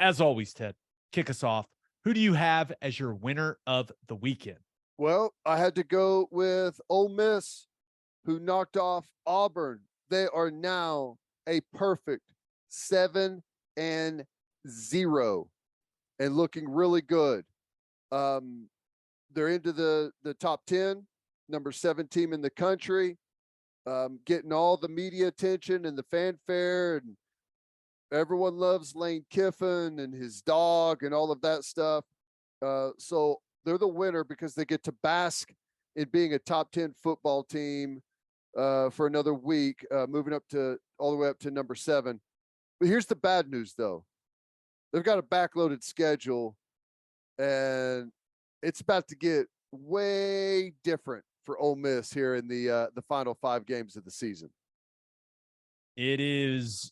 As always, Ted, kick us off. Who do you have as your winner of the weekend? Well, I had to go with Ole Miss, who knocked off Auburn. They are now a perfect 7-0 and looking really good. Um, they're into the top 10, number 7 team in the country, getting all the media attention and the fanfare, and everyone loves Lane Kiffin and his dog and all of that stuff. So they're the winner because they get to bask in being a top 10 football team for another week, moving up to all the way up to number 7. But here's the bad news, though. They've got a backloaded schedule, and it's about to get way different for Ole Miss here in the final 5 games of the season. It is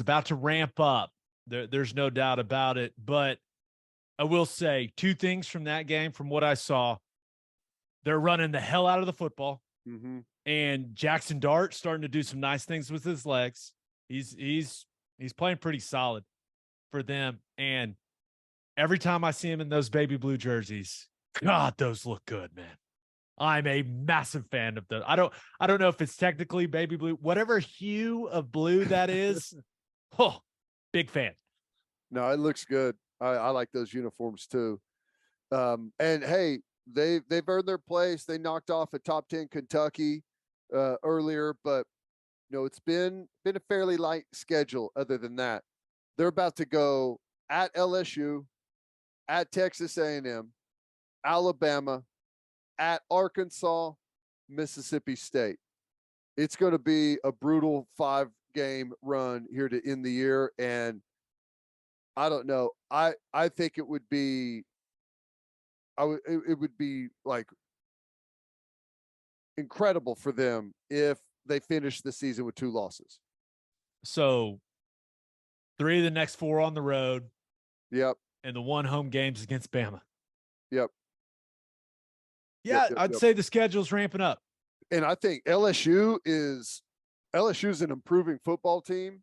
about to ramp up. There's no doubt about it. But I will say 2 things from that game, from what I saw. They're running the hell out of the football. Mm-hmm. And Jackson Dart starting to do some nice things with his legs. He's playing pretty solid for them. And every time I see him in those baby blue jerseys, God, those look good, man. I'm a massive fan of those. I don't know if it's technically baby blue, whatever hue of blue that is. Oh, big fan. No, it looks good. I like those uniforms too. And hey, they've earned their place. They knocked off a top 10 Kentucky earlier, but it's been a fairly light schedule. Other than that, they're about to go at LSU, at Texas A&M, Alabama, at Arkansas, Mississippi State. It's going to be a brutal 5-game run here to end the year, and I don't know. I think it would be it would be like incredible for them if they finish the season with 2 losses. So 3 of the next 4 on the road. Yep. And the 1 home games against Bama. Yep. Yeah, I'd say the schedule's ramping up. And I think LSU's an improving football team.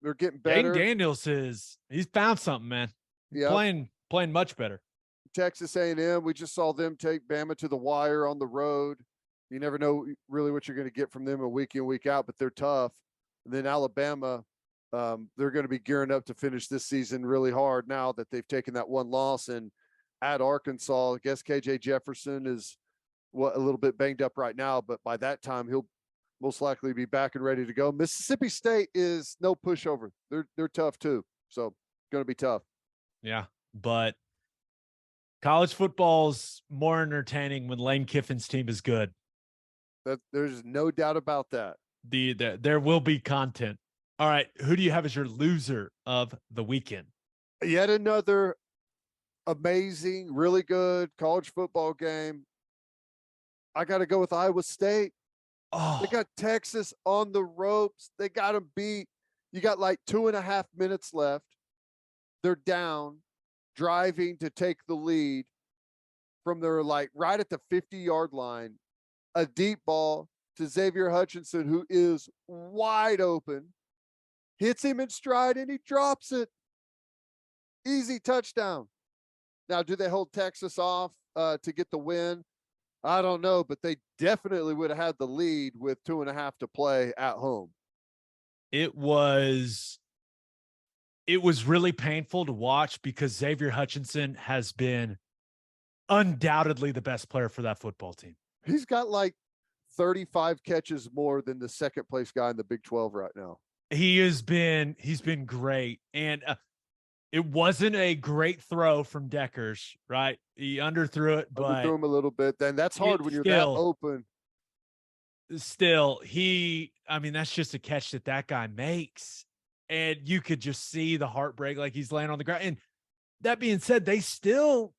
They're getting better. Daniels he's found something, man. Yeah, playing much better. Texas A&M, we just saw them take Bama to the wire on the road. You never know really what you're going to get from them a week in, week out, but they're tough. And then Alabama, they're going to be gearing up to finish this season really hard now that they've taken that 1 loss. And at Arkansas, I guess KJ Jefferson is a little bit banged up right now, but by that time he'll most likely be back and ready to go. Mississippi State is no pushover. They're tough too. So going to be tough. Yeah, but college football's more entertaining when Lane Kiffin's team is good. There's no doubt about that. There will be content. All right, who do you have as your loser of the weekend? Yet another amazing, really good college football game. I got to go with Iowa State. Oh, they got Texas on the ropes. They got them beat. You got like 2.5 minutes left. They're down, driving to take the lead from their right at the 50-yard line. A deep ball to Xavier Hutchinson, who is wide open, hits him in stride, and he drops it. Easy touchdown. Now, do they hold Texas off to get the win? I don't know, but they definitely would have had the lead with 2.5 to play at home. It was really painful to watch because Xavier Hutchinson has been undoubtedly the best player for that football team. He's got like 35 catches more than the second place guy in the Big 12 right now. He's been great. And it wasn't a great throw from Deckers, right? He underthrew it, but underthrew him a little bit. Then that's hard when you're that open. Still, that's just a catch that guy makes. And you could just see the heartbreak, like he's laying on the ground. And that being said, they still,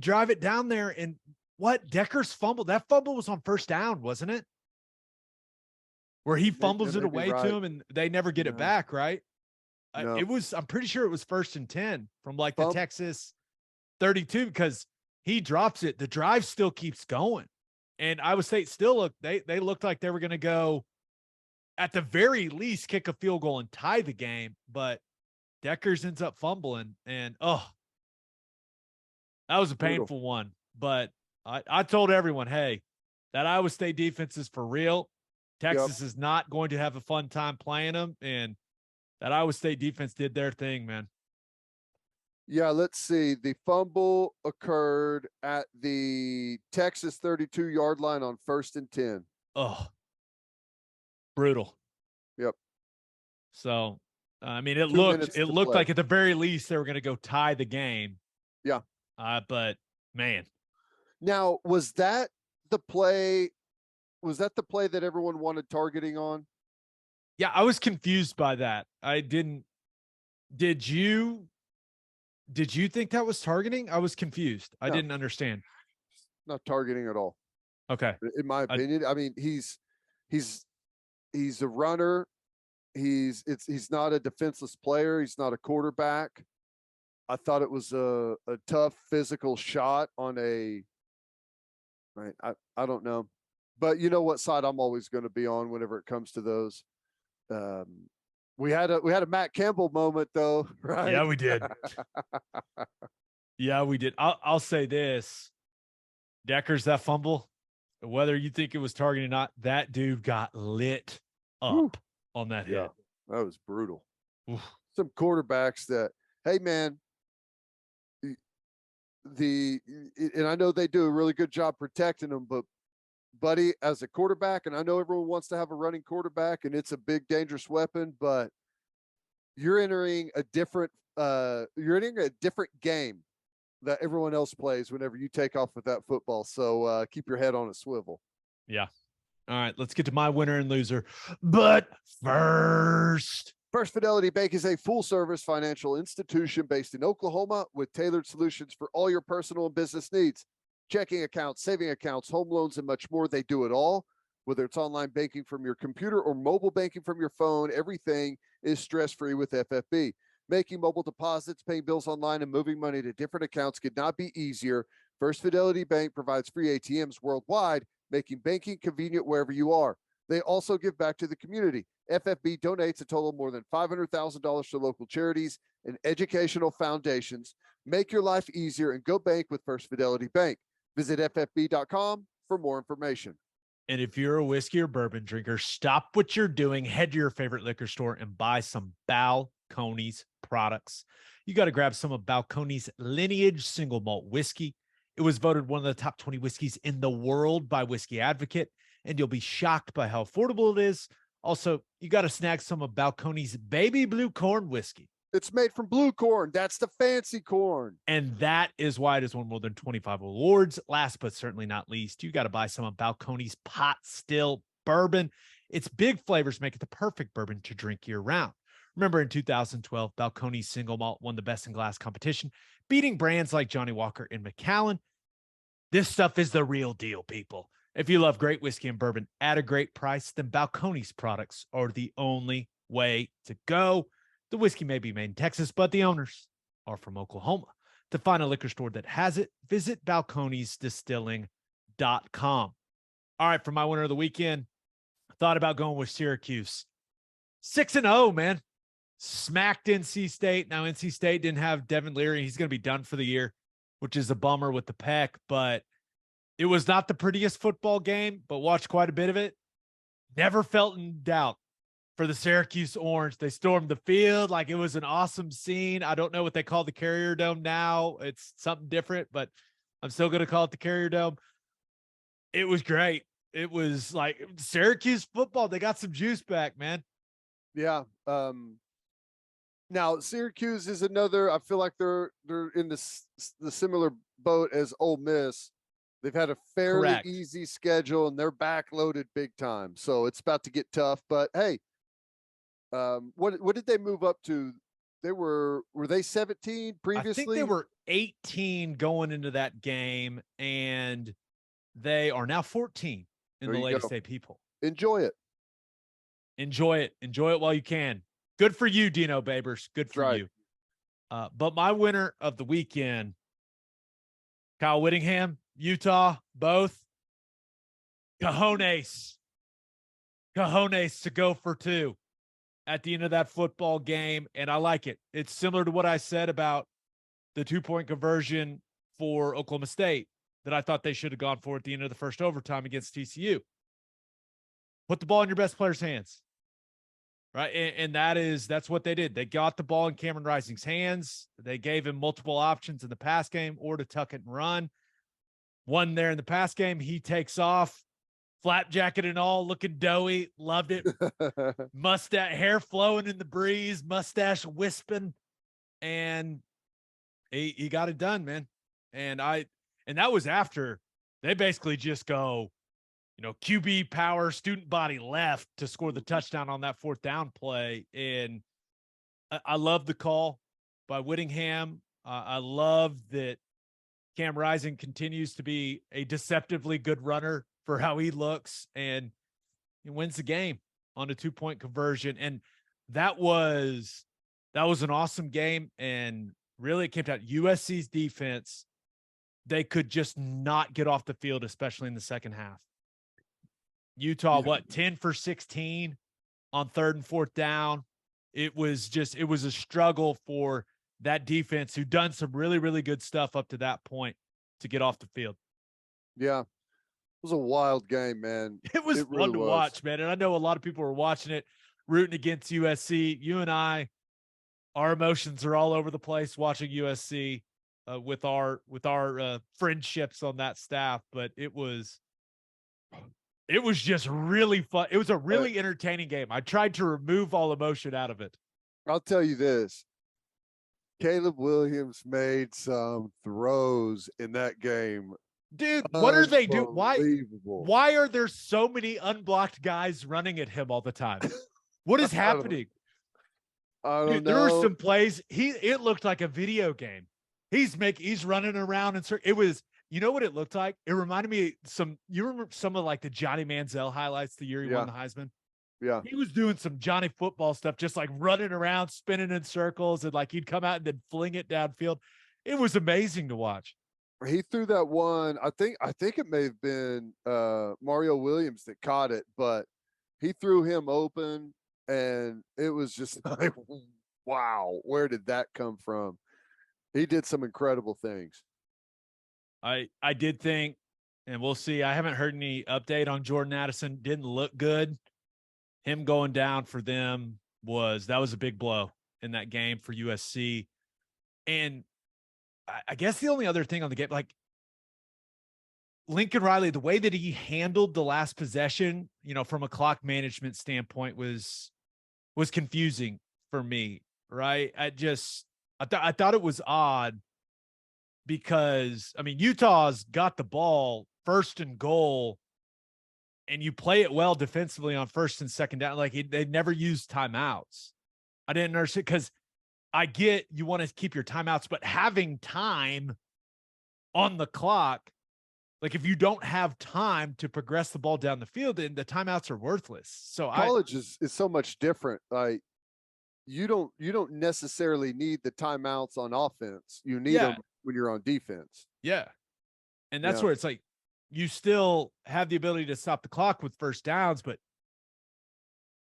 drive it down there. And what? Deckers fumbled. That fumble was on first down, wasn't it? Where he fumbles it away to him and they never get it back, right? No. I'm pretty sure it was 1st and 10 from like the Texas 32 because he drops it. The drive still keeps going. And Iowa State still they looked like they were going to go at the very least kick a field goal and tie the game. But Deckers ends up fumbling, and that was a Brutal. painful one. But I told everyone, hey, that Iowa State defense is for real. Texas is not going to have a fun time playing them, and that Iowa State defense did their thing, man. Yeah, let's see. The fumble occurred at the Texas 32-yard line on 1st and 10. Oh, brutal. Yep. So, I mean, it 2 looked minutes to looked play. like at the very least they were going to go tie the game. Yeah. But man, Now, was that the play? Was that the play that everyone wanted targeting on? yeah, I was confused by that. I didn't. Did you? Did you think that was targeting? I was confused. I No. didn't understand. Not targeting at all. Okay. In my opinion. I mean, he's a runner. He's not a defenseless player. He's not a quarterback. I thought it was a tough physical shot on a right. I don't know. But you know what side I'm always going to be on whenever it comes to those. We had a Matt Campbell moment though, right? Yeah, we did. Yeah, we did. I'll say this. Deckers, that fumble, whether you think it was targeting or not, that dude got lit up on that hit. That was brutal. Oof. Some quarterbacks that, hey man, and I know they do a really good job protecting them, but buddy, as a quarterback, and I know everyone wants to have a running quarterback and it's a big dangerous weapon, but you're entering a different game that everyone else plays whenever you take off with that football. So keep your head on a swivel. Yeah. All right, let's get to my winner and loser. But first, First Fidelity Bank is a full-service financial institution based in Oklahoma with tailored solutions for all your personal and business needs. Checking accounts, saving accounts, home loans, and much more. They do it all. Whether it's online banking from your computer or mobile banking from your phone, everything is stress-free with FFB. Making mobile deposits, paying bills online, and moving money to different accounts could not be easier. First Fidelity Bank provides free ATMs worldwide, making banking convenient wherever you are. They also give back to the community. FFB donates a total of more than $500,000 to local charities and educational foundations. Make your life easier and go bank with First Fidelity Bank. Visit ffb.com for more information. And if you're a whiskey or bourbon drinker, stop what you're doing, head to your favorite liquor store and buy some Balcones products. You got to grab some of Balcones Lineage single malt whiskey. It was voted one of the top 20 whiskeys in the world by Whiskey Advocate, and you'll be shocked by how affordable it is. Also, you got to snag some of Balcones Baby Blue Corn whiskey. It's made from blue corn. That's the fancy corn. And that is why it has won more than 25 awards. Last but certainly not least, you got to buy some of Balcones Pot Still Bourbon. Its big flavors make it the perfect bourbon to drink year round. Remember in 2012, Balcones Single Malt won the Best in Glass competition, beating brands like Johnny Walker and Macallan. This stuff is the real deal, people. If you love great whiskey and bourbon at a great price, then Balcones products are the only way to go. The whiskey may be made in Texas, but the owners are from Oklahoma. To find a liquor store that has it, visit balconesdistilling.com. All right, for my winner of the weekend, I thought about going with Syracuse. 6-0, man. Smacked NC State. Now, NC State didn't have Devin Leary. He's going to be done for the year, which is a bummer with the Peck, but it was not the prettiest football game, but watched quite a bit of it. Never felt in doubt for the Syracuse Orange. They stormed the field like it was an awesome scene. I don't know what they call the Carrier Dome now. It's something different, but I'm still going to call it the Carrier Dome. It was great. It was like Syracuse football. They got some juice back, man. Yeah. Now Syracuse is another. I feel like they're in the similar boat as Ole Miss. They've had a fairly easy schedule and they're backloaded big time. So it's about to get tough. But hey, what did they move up to? They were they 17 previously? I think they were 18 going into that game, and they are now 14 in the latest day, people. Enjoy it. Enjoy it. Enjoy it while you can. Good for you, Dino Babers. Good for you. But my winner of the weekend, Kyle Whittingham, Utah, both. Cojones to go for two. at the end of that football game, and I like it. It's similar to what I said about the 2-point conversion for Oklahoma State that I thought they should have gone for at the end of the first overtime against TCU. Put the ball in your best player's hands, right? And that's what they did. They got the ball in Cameron Rising's hands. They gave him multiple options in the pass game or to tuck it and run. One there in the pass game, he takes off, flap jacket and all, looking doughy. Loved it. Mustache, hair flowing in the breeze, mustache wisping, and he got it done, man. And that was after they basically just go, QB power, student body left to score the touchdown on that 4th down play. And I love the call by Whittingham. I love that Cam Rising continues to be a deceptively good runner for how he looks, and he wins the game on a 2-point conversion. And that was an awesome game. And really it came down to USC's defense. They could just not get off the field, especially in the second half. Utah, 10 for 16 on 3rd and 4th down. It was a struggle for that defense who done some really, really good stuff up to that point to get off the field. Yeah. It was a wild game, man. It was fun to watch, man. And I know a lot of people were watching it, rooting against USC. You and I, our emotions are all over the place watching USC with our friendships on that staff. But it was just really fun. It was a really entertaining game. I tried to remove all emotion out of it. I'll tell you this. Caleb Williams made some throws in that game. Dude, what are they doing? Why are there so many unblocked guys running at him all the time? What is happening? I don't know. There were some plays. It looked like a video game. He's running around and it was, you know what it looked like? It reminded me you remember some of like the Johnny Manziel highlights the year he won the Heisman? Yeah. He was doing some Johnny football stuff, just like running around, spinning in circles, and like he'd come out and then fling it downfield. It was amazing to watch. He threw that one. I think it may have been Mario Williams that caught it, but he threw him open, and it was just like, wow, where did that come from? He did some incredible things. I did think, and we'll see. I haven't heard any update on Jordan Addison. Didn't look good. Him going down for them was a big blow in that game for USC. And I guess the only other thing on the game, like Lincoln Riley, the way that he handled the last possession, from a clock management standpoint was confusing for me, right? I thought it was odd because, Utah's got the ball 1st and goal, and you play it well defensively on 1st and 2nd down. Like they never used timeouts. I didn't understand, because I get you want to keep your timeouts, but having time on the clock, like if you don't have time to progress the ball down the field, then the timeouts are worthless. So college is so much different. Like you don't necessarily need the timeouts on offense. You need them when you're on defense. Yeah. And that's where it's like, you still have the ability to stop the clock with 1st downs, but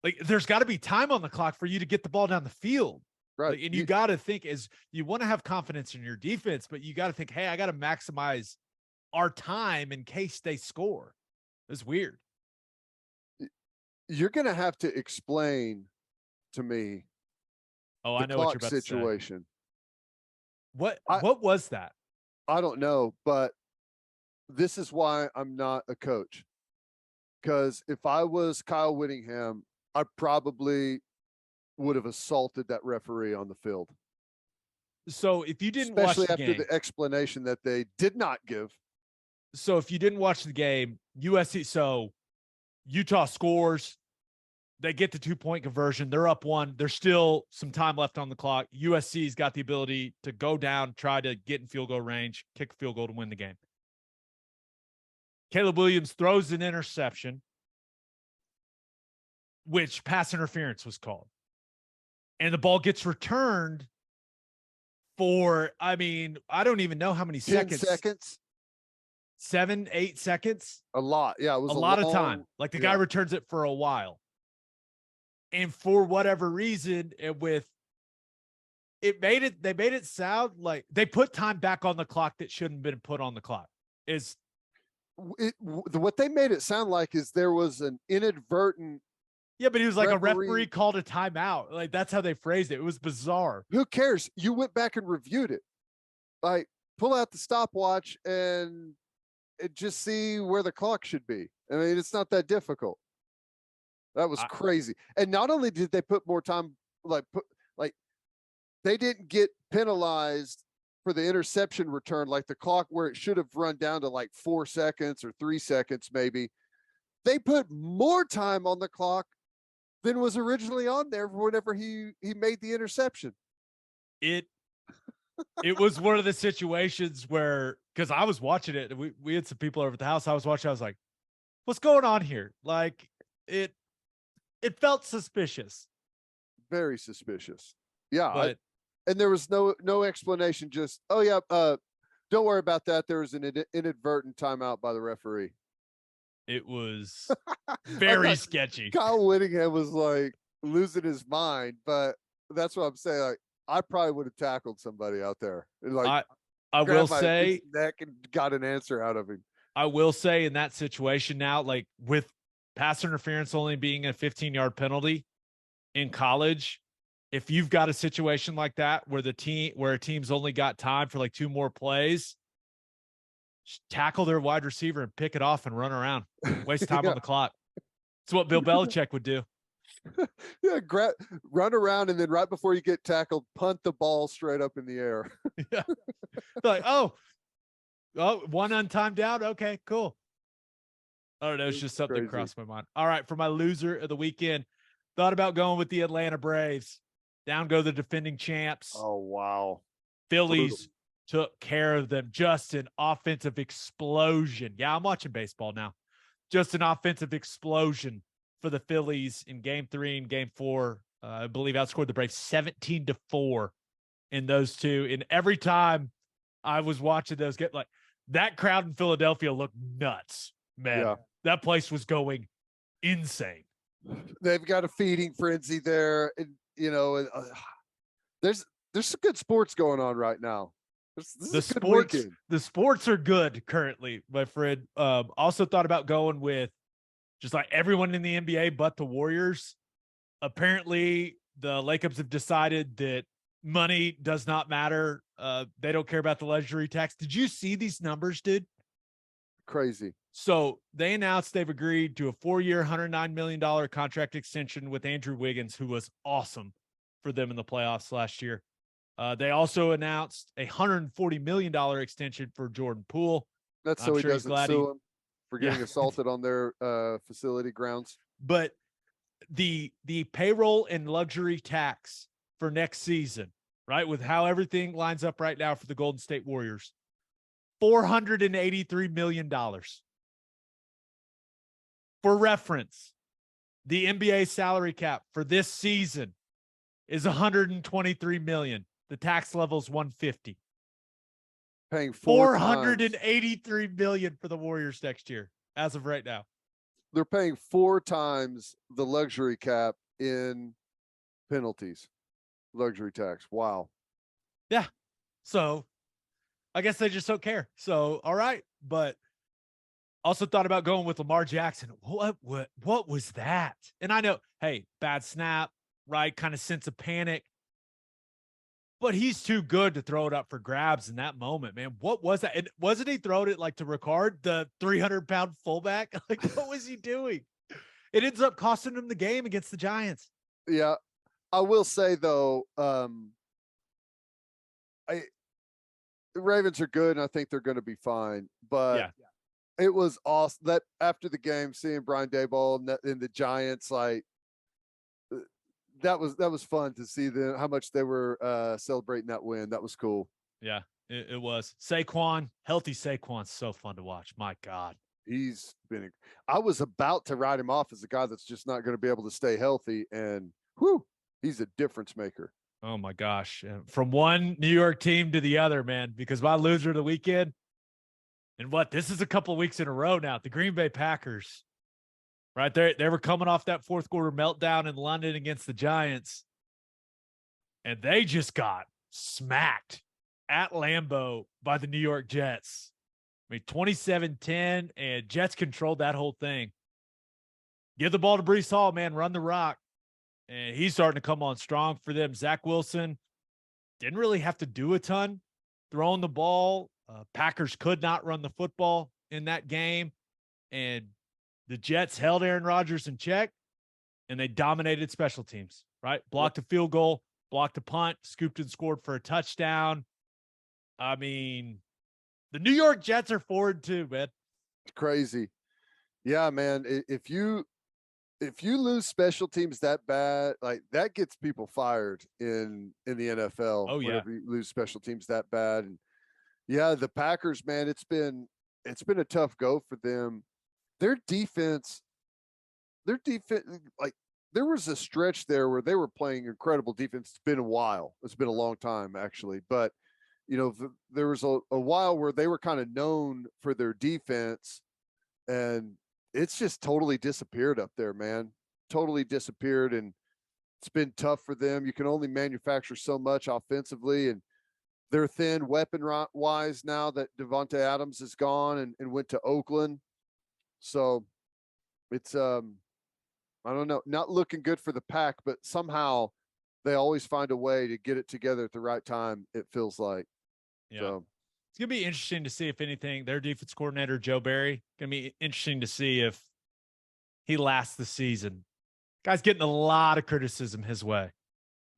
like there's got to be time on the clock for you to get the ball down the field. Right. Like, and you got to think, as you want to have confidence in your defense, but you got to think, hey, I got to maximize our time in case they score. It's weird. You're going to have to explain to me. Oh, I know what you're about situation. To say. What was that? I don't know, but this is why I'm not a coach. Because if I was Kyle Whittingham, I probably would have assaulted that referee on the field. So if you didn't especially watch the after game, the explanation that they did not give. So if you didn't watch the game, USC, so Utah scores, they get the 2-point conversion. They're up 1. There's still some time left on the clock. USC's got the ability to go down, try to get in field goal range, kick a field goal to win the game. Caleb Williams throws an interception, which pass interference was called. And the ball gets returned for, I don't even know how many 10 seconds. 7, 8 seconds. A lot. Yeah, it was a lot of time. Like the guy returns it for a while. And for whatever reason, and with they made it sound like they put time back on the clock that shouldn't have been put on the clock. Is what they made it sound like is there was an inadvertent. Yeah, but he was like Referee, a referee called a timeout. Like that's how they phrased it. It was bizarre. Who cares? You went back and reviewed it. Like, pull out the stopwatch and just see where the clock should be. I mean, it's not that difficult. That was crazy. And not only did they put more time, like they didn't get penalized for the interception return, like the clock where it should have run down to like 4 seconds or 3 seconds, maybe. They put more time on the clock than was originally on there whenever he made the interception. It was one of the situations where, because I was watching it, and we had some people over at the house. I was watching. I was like, "What's going on here?" Like it felt suspicious. Very suspicious. Yeah, but and there was no explanation. Just, oh yeah, don't worry about that. There was an inadvertent timeout by the referee. It was very sketchy. Kyle Whittingham was like losing his mind, but that's what I'm saying. Like, I probably would have tackled somebody out there. Like, I will say, neck and got an answer out of him. I will say in that situation now, like with pass interference only being a 15-yard penalty in college, if you've got a situation like that where a team's only got time for like 2 more plays, tackle their wide receiver and pick it off and run around. Waste time on the clock. It's what Bill Belichick would do. Yeah, run around, and then right before you get tackled, punt the ball straight up in the air. Yeah. Like, oh, one untimed out. Okay, cool. I don't know. It's just something crossed my mind. All right, for my loser of the weekend, thought about going with the Atlanta Braves. Down go the defending champs. Oh, wow. Phillies took care of them. Just an offensive explosion. Yeah, I'm watching baseball now. Just an offensive explosion for the Phillies in game 3 and game 4. I believe outscored the Braves 17-4 in those two. And every time I was watching those get, like, that crowd in Philadelphia looked nuts, man. Yeah. That place was going insane. They've got a feeding frenzy there. And, you know, there's some good sports going on right now. The sports are good currently, my friend. Also thought about going with just like everyone in the NBA but the Warriors. Apparently, the Lakers have decided that money does not matter. They don't care about the luxury tax. Did you see these numbers, dude? Crazy. So they announced they've agreed to a 4-year, $109 million contract extension with Andrew Wiggins, who was awesome for them in the playoffs last year. They also announced a $140 million extension for Jordan Poole. That's so he doesn't sue him for getting assaulted on their facility grounds. But the payroll and luxury tax for next season, right, with how everything lines up right now for the Golden State Warriors, $483 million. For reference, the NBA salary cap for this season is $123 million. The tax level is $150. Paying $483 million for the Warriors next year, as of right now. They're paying 4 times the luxury cap in penalties, luxury tax. Wow. Yeah. So I guess they just don't care. So, all right. But also thought about going with Lamar Jackson. What was that? And I know, hey, bad snap, right? Kind of sense of panic. But he's too good to throw it up for grabs in that moment, man. What was that? And wasn't he throwing it like to Ricard, the 300-pound fullback? Like, what was he doing? It ends up costing him the game against the Giants. Yeah. I will say, though, the Ravens are good, and I think they're going to be fine. But yeah. It was awesome that after the game, seeing Brian Daboll and the Giants, like, that was fun to see them, how much they were celebrating that win. That was cool. Yeah, it was. Saquon, healthy Saquon's so fun to watch. My God. I was about to write him off as a guy that's just not going to be able to stay healthy, and he's a difference maker. Oh my gosh. From one New York team to the other, man, because my loser of the weekend, and this is a couple of weeks in a row now, the Green Bay Packers. right? They were coming off that fourth quarter meltdown in London against the Giants, and they just got smacked at Lambeau by the New York Jets. I mean, 27-10, and Jets controlled that whole thing. Give the ball to Breece Hall, man. Run the rock. And he's starting to come on strong for them. Zach Wilson didn't really have to do a ton throwing the ball. Packers could not run the football in that game. And the Jets held Aaron Rodgers in check, and they dominated special teams, right? Blocked a field goal, blocked a punt, scooped and scored for a touchdown. I mean, the New York Jets are forward too, man. It's crazy. Yeah, man. If you lose special teams that bad, like that gets people fired in the NFL. Oh, yeah. Whenever you lose special teams that bad. And yeah, the Packers, man, it's been a tough go for them. Their defense, like there was a stretch there where they were playing incredible defense. It's been a while. It's been a long time actually, but you know, there was a while where they were kind of known for their defense, and it's just totally disappeared up there, man. Totally disappeared, and it's been tough for them. You can only manufacture so much offensively, and they're thin weapon-wise now that Devontae Adams is gone and went to Oakland. So it's I don't know, not looking good for the Pack, but somehow they always find a way to get it together at the right time, it feels like. Yeah. So it's going to be interesting to see if anything, their defense coordinator, Joe Barry, going to be interesting to see if he lasts the season. Guy's getting a lot of criticism his way.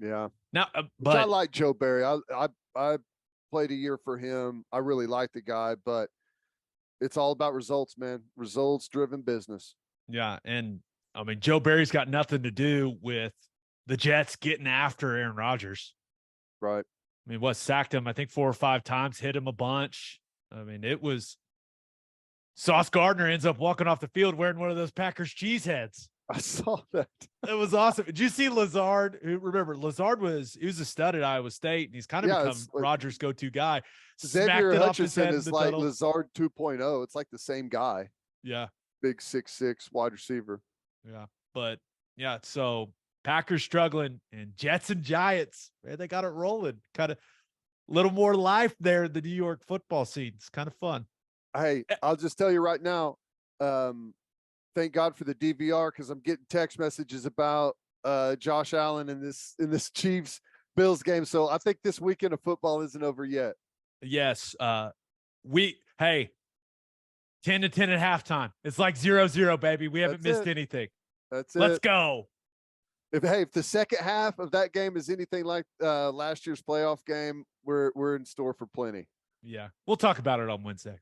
yeah. Now, but I like Joe Barry. I played a year for him. I really like the guy, but it's all about results, man. Results driven business. Yeah. And I mean, Joe Barry's got nothing to do with the Jets getting after Aaron Rodgers. Right. I mean, sacked him, I think 4 or 5 times, hit him a bunch. I mean, it was Sauce Gardner ends up walking off the field wearing one of those Packers cheese heads. I saw that. It was awesome. Did you see Lazard? Remember, Lazard was a stud at Iowa State, and he's kind of become Rodgers' go-to guy. Xavier Hutchinson is like Lazard 2.0. It's like the same guy. Yeah. Big 6'6" wide receiver. Yeah. But yeah, so Packers struggling, and Jets and Giants, man, they got it rolling. Kind of a little more life there in the New York football scene. It's kind of fun. Hey, I'll just tell you right now, thank God for the DVR, because I'm getting text messages about Josh Allen in this Chiefs Bills game. So I think this weekend of football isn't over yet. Yes. 10-10 at halftime. It's like 0-0, baby. We haven't missed anything. That's it. Let's go. If the second half of that game is anything like last year's playoff game, we're in store for plenty. Yeah. We'll talk about it on Wednesday.